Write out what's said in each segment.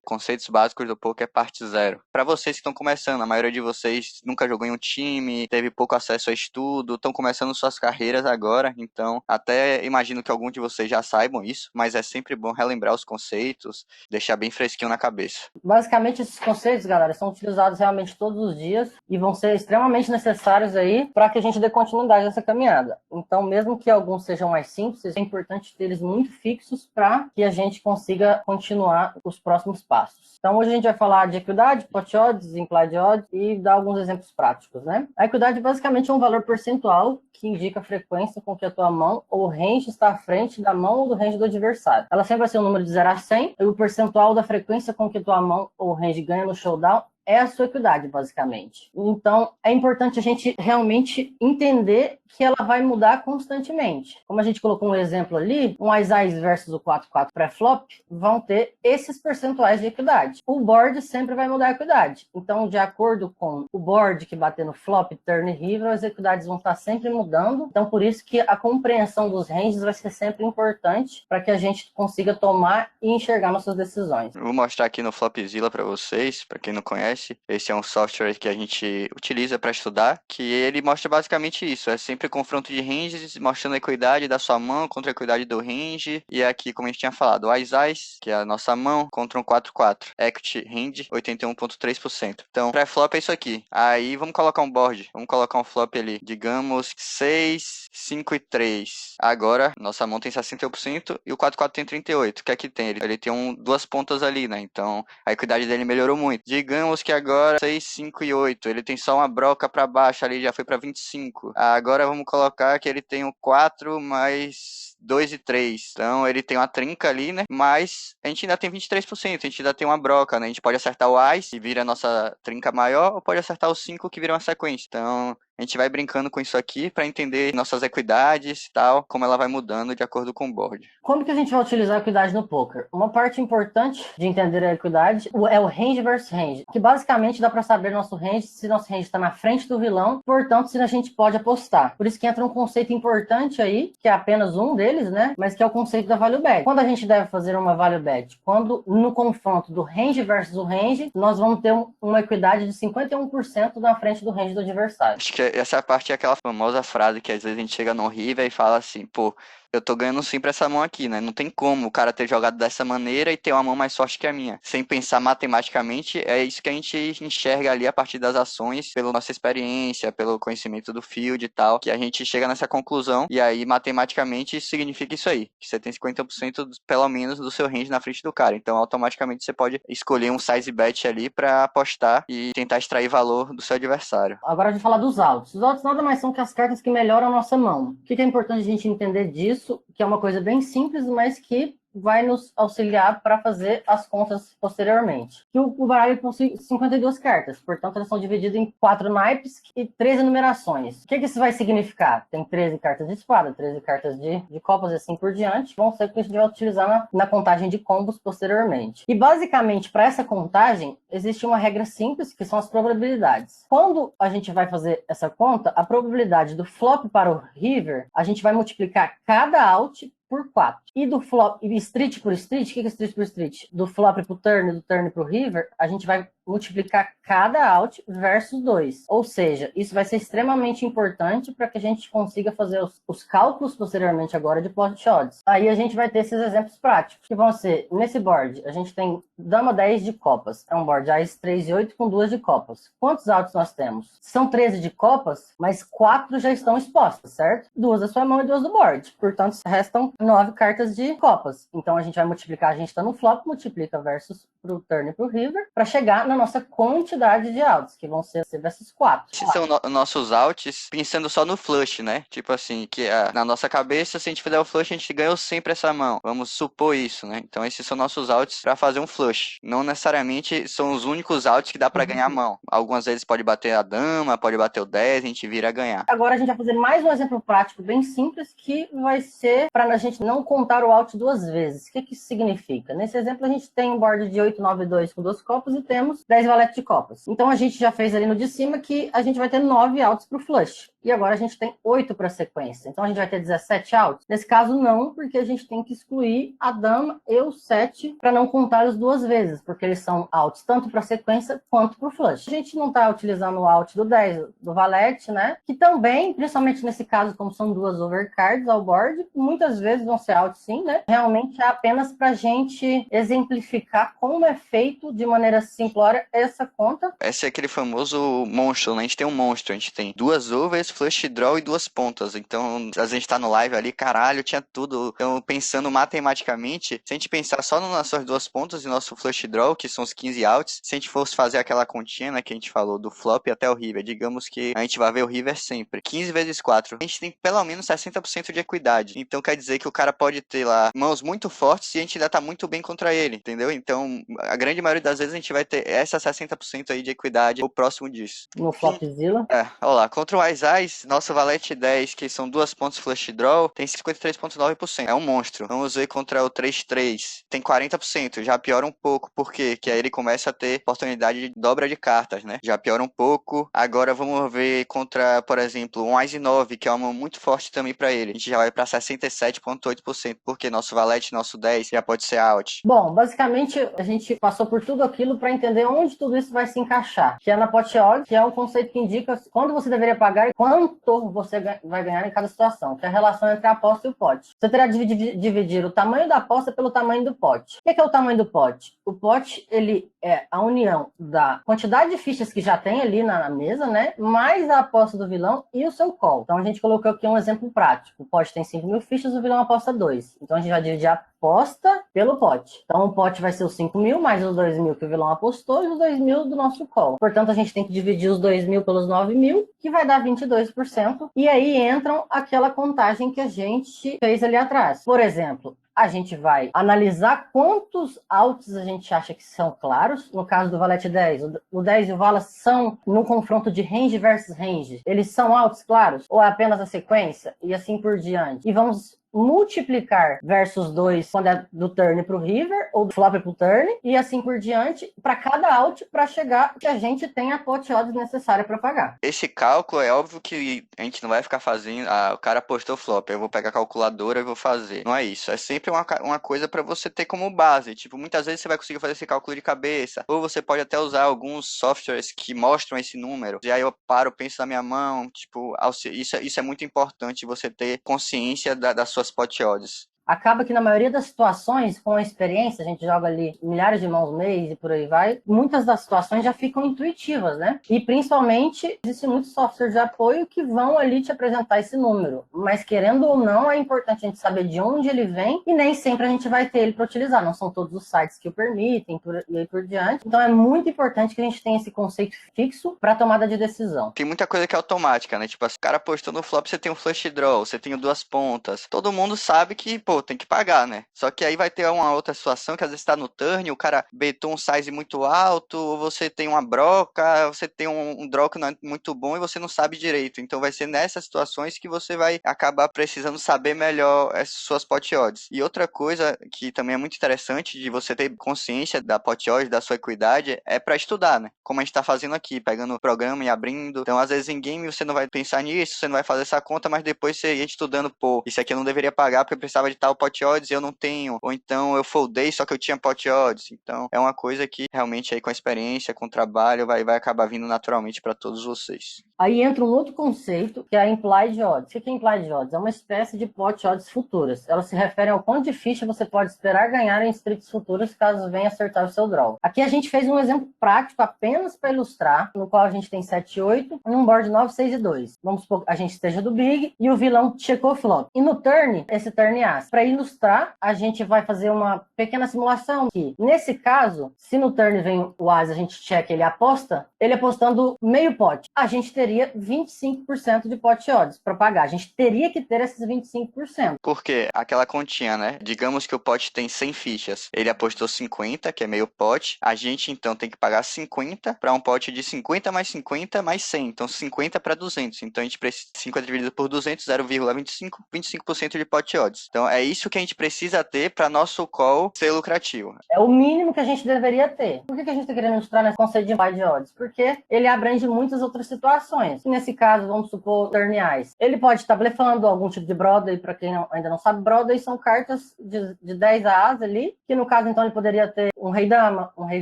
Conceitos Básicos do Poker Parte 0. Para vocês que estão começando, a maioria de vocês nunca jogou em um time, teve pouco acesso a estudo, estão começando suas carreiras agora, então até imagino que alguns de vocês já saibam isso, mas é sempre bom relembrar os conceitos, deixar bem fresquinho na cabeça. Basicamente, esses conceitos, galera, são utilizados realmente todos os dias e vão ser extremamente necessários aí para que a gente dê continuidade nessa caminhada. Então, mesmo que alguns sejam mais simples, é importante ter eles muito fixos para que a gente consiga continuar os próximos passos. Então, hoje a gente vai falar de equidade, pot odds, implied odds e dar alguns exemplos práticos, né? A equidade basicamente é um valor percentual que indica a frequência com que a tua mão ou range está à frente da mão ou do range do adversário. Ela sempre vai ser um número de 0 a 100 e o percentual da frequência com que a tua mão ou range ganha no showdown é a sua equidade, basicamente. Então, é importante a gente realmente entender que ela vai mudar constantemente. Como a gente colocou um exemplo ali, um As-Ás versus o 4-4 pré-flop vão ter esses percentuais de equidade. O board sempre vai mudar a equidade. Então, de acordo com o board que bater no flop, turn e river, as equidades vão estar sempre mudando. Então, por isso que a compreensão dos ranges vai ser sempre importante para que a gente consiga tomar e enxergar nossas decisões. Eu vou mostrar aqui no Flopzilla para vocês, para quem não conhece. Esse é um software que a gente utiliza para estudar, que ele mostra basicamente isso, é sempre confronto de ranges, mostrando a equidade da sua mão contra a equidade do range, e aqui, como a gente tinha falado, o As-Ás, que é a nossa mão, contra um 4-4, equity range 81,3%. Então, pré-flop é isso aqui. Aí, vamos colocar um board, vamos colocar um flop ali, digamos 6, 5 e 3. Agora, nossa mão tem 61% e o 4-4 tem 38%. O que é que tem? Ele tem duas pontas ali, né? Então, a equidade dele melhorou muito. Digamos que agora 6, 5 e 8. Ele tem só uma broca para baixo ali, já foi para 25. Agora vamos colocar que ele tem o 4 mais 2 e 3. Então ele tem uma trinca ali, né? Mas a gente ainda tem 23%. A gente ainda tem uma broca, né? A gente pode acertar o Ás, que vira a nossa trinca maior, ou pode acertar o 5, que vira uma sequência. Então a gente vai brincando com isso aqui para entender nossas equidades e tal, como ela vai mudando de acordo com o board. Como que a gente vai utilizar a equidade no poker? Uma parte importante de entender a equidade é o range versus range, que basicamente dá para saber nosso range, se nosso range está na frente do vilão, portanto, se a gente pode apostar. Por isso que entra um conceito importante aí, que é apenas um deles, né? Mas que é o conceito da value bet. Quando a gente deve fazer uma value bet? Quando no confronto do range versus o range, nós vamos ter uma equidade de 51% na frente do range do adversário. Acho que essa parte é aquela famosa frase que às vezes a gente chega no river e fala assim, pô, eu tô ganhando sim pra essa mão aqui, né? Não tem como o cara ter jogado dessa maneira e ter uma mão mais forte que a minha. Sem pensar matematicamente, é isso que a gente enxerga ali a partir das ações, pela nossa experiência, pelo conhecimento do field e tal, que a gente chega nessa conclusão, e aí matematicamente isso significa isso aí, que você tem 50% pelo menos do seu range na frente do cara. Então automaticamente você pode escolher um size bet ali pra apostar e tentar extrair valor do seu adversário. Agora a gente fala dos altos. Os altos nada mais são que as cartas que melhoram a nossa mão. O que é importante a gente entender disso? Que é uma coisa bem simples, mas que vai nos auxiliar para fazer as contas posteriormente. Que o baralho possui 52 cartas, portanto elas são divididas em 4 naipes e 13 numerações. O que isso vai significar? Tem 13 cartas de espada, 13 cartas de copas e assim por diante, vão ser que a gente vai utilizar na contagem de combos posteriormente. E basicamente para essa contagem existe uma regra simples, que são as probabilidades. Quando a gente vai fazer essa conta, a probabilidade do flop para o river, a gente vai multiplicar cada out por 4. E do flop, street por street, o que é street por street? Do flop pro turn, do turn pro river, a gente vai multiplicar cada out versus 2. Ou seja, isso vai ser extremamente importante para que a gente consiga fazer os cálculos posteriormente agora de pot odds. Aí a gente vai ter esses exemplos práticos, que vão ser, nesse board, a gente tem dama 10 de copas. É um board Ás 3 e 8 com 2 de copas. Quantos outs nós temos? São 13 de copas, mas 4 já estão expostas, certo? 2 da sua mão e 2 do board. Portanto, restam 9 cartas de copas. Então a gente vai multiplicar, a gente está no flop, multiplica versus pro turn e pro river, para chegar na nossa quantidade de outs, que vão ser versus 4. Esses são nossos outs, pensando só no flush, né? Tipo assim, que na nossa cabeça, se a gente fizer o flush, a gente ganhou sempre essa mão. Vamos supor isso, né? Então esses são nossos outs para fazer um flush. Não necessariamente são os únicos outs que dá para ganhar a mão. Algumas vezes pode bater a dama, pode bater o 10, a gente vira a ganhar. Agora a gente vai fazer mais um exemplo prático bem simples, que vai ser para a gente não contar o out 2 vezes. O que isso significa? Nesse exemplo a gente tem um board de 8, 9, 2 com 2 copas e temos 10 valetes de copas. Então a gente já fez ali no de cima que a gente vai ter 9 outs para o flush. e agora a gente tem 8 para sequência. Então a gente vai ter 17 outs? Nesse caso não, porque a gente tem que excluir a dama e o 7 para não contá-los duas vezes, porque eles são outs tanto para sequência quanto para o flush. A gente não está utilizando o out do 10 do valete, né? Que também, principalmente nesse caso, como são duas overcards ao board, muitas vezes vão ser out sim, né? Realmente é apenas para a gente exemplificar como é feito de maneira simplória essa conta. Esse é aquele famoso monstro, né? A gente tem um monstro, a gente tem duas overs, flush draw e duas pontas. Então, a gente tá no live ali, caralho, tinha tudo. Então, pensando matematicamente, se a gente pensar só nas nossas duas pontas e nosso flush draw, que são os 15 outs, se a gente fosse fazer aquela continha, né, que a gente falou, do flop até o river, digamos que a gente vai ver o river sempre. 15 vezes 4. A gente tem pelo menos 60% de equidade. Então, quer dizer que o cara pode ter lá mãos muito fortes e a gente ainda tá muito bem contra ele, entendeu? Então, a grande maioria das vezes a gente vai ter essa 60% aí de equidade ou próximo disso. No Flopzilla. Olha lá, contra o Ice, nosso valete 10, que são duas pontos flush draw, tem 53,9%. É um monstro. Vamos ver contra o 3-3. Tem 40%. Já piora um pouco. Por quê? Que aí ele começa a ter oportunidade de dobra de cartas, né? Já piora um pouco. Agora vamos ver contra, por exemplo, um Ice 9, que é uma mão muito forte também pra ele. A gente já vai pra 67,8%. Porque nosso valete, nosso 10, já pode ser out. Bom, basicamente a gente passou por tudo aquilo para entender onde tudo isso vai se encaixar. Que é na pot odds, que é um conceito que indica quando você deveria pagar e quanto você vai ganhar em cada situação, que é a relação entre a aposta e o pote. Você terá de dividir o tamanho da aposta pelo tamanho do pote. O que é o tamanho do pote? O pote, ele é a união da quantidade de fichas que já tem ali na mesa, né? Mais a aposta do vilão e o seu call. Então a gente colocou aqui um exemplo prático. O pote tem 5.000 fichas, o vilão aposta 2. Então a gente vai dividir a aposta pelo pote. Então o pote vai ser os 5.000 mais os 2.000 que o vilão apostou e os 2.000 do nosso call. Portanto, a gente tem que dividir os 2.000 pelos 9.000, que vai dar 22%. E aí entram aquela contagem que a gente fez ali atrás. Por exemplo, a gente vai analisar quantos outs a gente acha que são claros. No caso do valete 10, o 10 e o vala são no confronto de range versus range. Eles são outs claros? Ou é apenas a sequência? E assim por diante. E vamos multiplicar versus 2 quando é do turn pro river ou do flop pro turn e assim por diante para cada out para chegar que a gente tem a pot odds necessária para pagar. Esse cálculo é óbvio que a gente não vai ficar fazendo, o cara apostou flop, eu vou pegar a calculadora e vou fazer. Não é isso, é sempre uma coisa para você ter como base. Tipo, muitas vezes você vai conseguir fazer esse cálculo de cabeça, ou você pode até usar alguns softwares que mostram esse número. E aí eu paro, penso na minha mão, tipo, isso é muito importante, você ter consciência da sua suas odds. Acaba que na maioria das situações, com a experiência, a gente joga ali milhares de mãos mês e por aí vai, muitas das situações já ficam intuitivas, né? E principalmente, existem muitos softwares de apoio que vão ali te apresentar esse número. Mas querendo ou não, é importante a gente saber de onde ele vem e nem sempre a gente vai ter ele para utilizar. Não são todos os sites que o permitem e aí por diante. Então é muito importante que a gente tenha esse conceito fixo para tomada de decisão. Tem muita coisa que é automática, né? Tipo, o cara postou no flop, você tem um flush draw, você tem duas pontas. Todo mundo sabe que, pô, tem que pagar, né? Só que aí vai ter uma outra situação que às vezes tá no turn, o cara betou um size muito alto, ou você tem uma broca, você tem um draw que não é muito bom e você não sabe direito. Então vai ser nessas situações que você vai acabar precisando saber melhor as suas pot odds. E outra coisa que também é muito interessante de você ter consciência da pot odds, da sua equidade, é para estudar, né? Como a gente tá fazendo aqui, pegando o programa e abrindo. Então, às vezes em game você não vai pensar nisso, você não vai fazer essa conta, mas depois você ia estudando, pô, isso aqui eu não deveria pagar porque eu precisava de tal pot odds e eu não tenho. Ou então eu foldei só que eu tinha pot odds. Então, é uma coisa que realmente aí com a experiência, com o trabalho, vai acabar vindo naturalmente para todos vocês. Aí entra um outro conceito, que é a implied odds. O que é implied odds? É uma espécie de pot odds futuras. Elas se referem ao quanto de ficha você pode esperar ganhar em splits futuros caso venha acertar o seu draw. Aqui a gente fez um exemplo prático apenas para ilustrar, no qual a gente tem 7 e 8, num board 9, 6 e 2. Vamos supor que a gente esteja do big e o vilão checou o flop. E no turn, esse turn as. Para ilustrar, a gente vai fazer uma pequena simulação que, nesse caso, se no turn vem o as, a gente checa, ele aposta, ele apostando meio pot. A gente teria 25% de pot odds para pagar. A gente teria que ter esses 25%. Porque aquela continha, né? Digamos que o pot tem 100 fichas. Ele apostou 50, que é meio pot. A gente, então, tem que pagar 50 para um pot de 50 mais 50 mais 100. Então, 50 para 200. Então, a gente precisa 50 dividido por 200, 0,25, 25% de pot odds. Então, é isso que a gente precisa ter para nosso call ser lucrativo. É o mínimo que a gente deveria ter. Por que a gente está querendo ilustrar nesse conceito de implied odds? Porque ele abrange muitas outras situações. situações. E nesse caso, vamos supor, turn ice. Ele pode estar blefando algum tipo de Broadway, para quem ainda não sabe, Broadway são cartas de 10 as ali, que no caso, então, ele poderia ter um Rei Dama, um Rei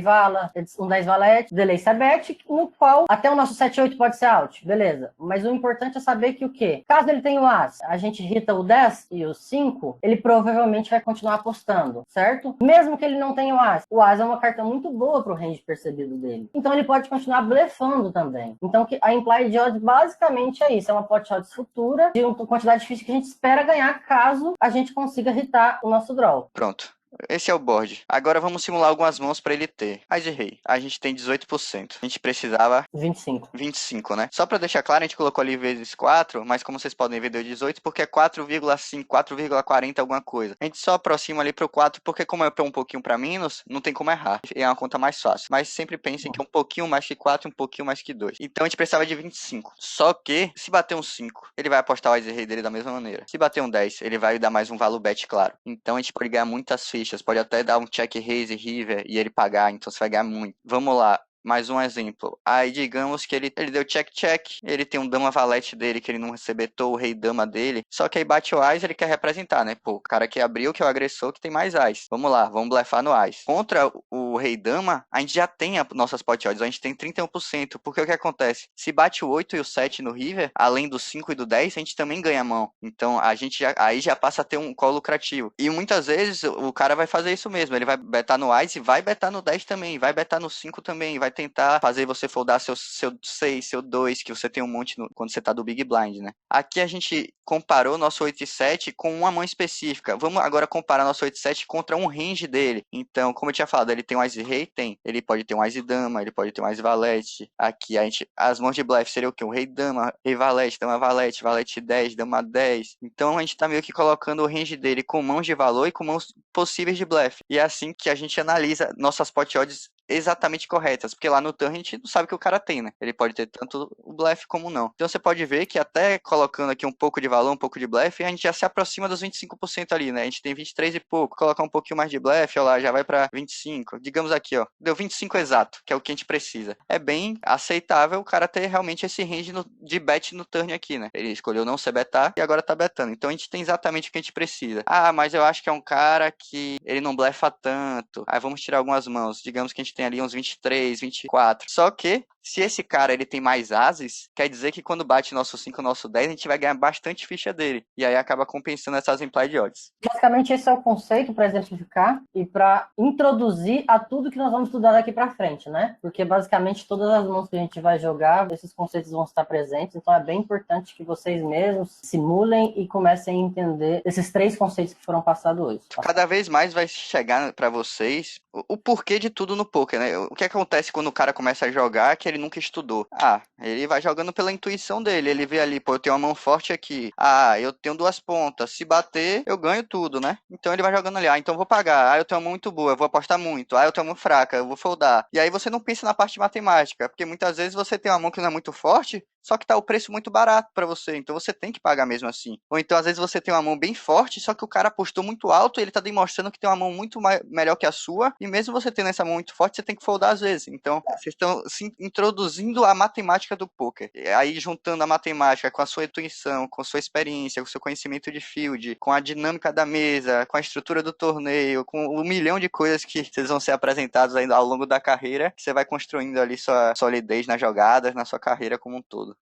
Vala, um 10 Valete, Delay Sabete, no qual até o nosso 7-8 pode ser out, beleza. Mas o importante é saber que o quê? Caso ele tenha o As, a gente irrita o 10 e o 5, ele provavelmente vai continuar apostando, certo? Mesmo que ele não tenha o As é uma carta muito boa pro range percebido dele. Então ele pode continuar blefando também. Então a implied odds basicamente é isso, é uma pot odds futura de uma quantidade de fichas que a gente espera ganhar caso a gente consiga irritar o nosso draw. Pronto. Esse é o board. Agora vamos simular algumas mãos para ele ter. As de rei. A gente tem 18%. A gente precisava 25, né? Só para deixar claro, a gente colocou ali vezes 4, mas como vocês podem ver, deu 18 porque é 4,5, 4,40 alguma coisa. A gente só aproxima ali pro 4 porque como é um pouquinho para menos, não tem como errar. É uma conta mais fácil. Mas sempre pensem que é um pouquinho mais que 4 e um pouquinho mais que 2. Então a gente precisava de 25. Só que, se bater um 5, ele vai apostar o As de rei dele da mesma maneira. Se bater um 10, ele vai dar mais um value bet, claro. Então a gente pode ganhar muitas fichas. Pode até dar um check raise river e ele pagar, então você vai ganhar muito. Vamos lá. Mais um exemplo. Aí, digamos que ele deu check-check, ele tem um dama valete dele que ele não recebetou, o rei dama dele. Só que aí bate o Ás, ele quer representar, né? Pô, o cara que abriu, que é o agressor, que tem mais Ás. Vamos lá, vamos blefar no Ás. Contra o rei dama, a gente já tem as nossas pot odds, a gente tem 31%. Porque o que acontece? Se bate o 8 e o 7 no river, além do 5 e do 10, a gente também ganha mão. Então, a gente aí já passa a ter um call lucrativo. E muitas vezes, o cara vai fazer isso mesmo. Ele vai betar no Ás e vai betar no 10 também, vai betar no 5 também, vai tentar fazer você foldar seu 6, seu 2, que você tem um monte quando você tá do Big Blind, né? Aqui a gente comparou nosso 8 e 7 com uma mão específica. Vamos agora comparar nosso 8 e 7 contra um range dele. Então, como eu tinha falado, ele tem um As e Rei? Tem. Ele pode ter um As e Dama, ele pode ter um As e Valete. Aqui as mãos de blefe seriam o quê? Um Rei Dama, Rei Valete, Dama Valete, Valete 10, Dama 10. Então a gente tá meio que colocando o range dele com mãos de valor e com mãos possíveis de blefe. E é assim que a gente analisa nossas pot odds exatamente corretas, porque lá no turn a gente não sabe o que o cara tem, né? Ele pode ter tanto o blefe como não. Então você pode ver que até colocando aqui um pouco de valor, um pouco de blefe, a gente já se aproxima dos 25% ali, né? A gente tem 23 e pouco, colocar um pouquinho mais de blefe, ó lá, já vai para 25. Digamos aqui, ó, deu 25 exato, que é o que a gente precisa. É bem aceitável o cara ter realmente esse range de bet no turn aqui, né? Ele escolheu não ser betar e agora tá betando. Então a gente tem exatamente o que a gente precisa. Ah, mas eu acho que é um cara que ele não blefa tanto. Aí vamos tirar algumas mãos. Digamos que a gente tem ali uns 23, 24. Só que, se esse cara ele tem mais ases, quer dizer que quando bate nosso 5, nosso 10, a gente vai ganhar bastante ficha dele. E aí acaba compensando essas implied odds. Basicamente, esse é o conceito para exemplificar e para introduzir a tudo que nós vamos estudar daqui para frente, né? Porque basicamente todas as mãos que a gente vai jogar, esses conceitos vão estar presentes. Então é bem importante que vocês mesmos simulem e comecem a entender esses 3 conceitos que foram passados hoje. Cada vez mais vai chegar para vocês o porquê de tudo no poker, né? O que acontece quando o cara começa a jogar que ele nunca estudou? Ah, ele vai jogando pela intuição dele. Ele vê ali, pô, eu tenho uma mão forte aqui. Ah, eu tenho 2 pontas. Se bater, eu ganho tudo, né? Então ele vai jogando ali. Ah, então eu vou pagar. Ah, eu tenho uma mão muito boa, eu vou apostar muito. Ah, eu tenho uma mão fraca, eu vou foldar. E aí você não pensa na parte matemática, porque muitas vezes você tem uma mão que não é muito forte, só que tá o preço muito barato para você, então você tem que pagar mesmo assim. Ou então às vezes você tem uma mão bem forte, só que o cara apostou muito alto e ele tá demonstrando que tem uma mão muito melhor que a sua, e mesmo você tendo essa mão muito forte, você tem que foldar às vezes. Então, vocês estão se introduzindo a matemática do poker. E aí juntando a matemática com a sua intuição, com a sua experiência, com o seu conhecimento de field, com a dinâmica da mesa, com a estrutura do torneio, com 1 milhão de coisas que vocês vão ser apresentados ainda ao longo da carreira, que você vai construindo ali sua solidez nas jogadas, na sua carreira como um todo.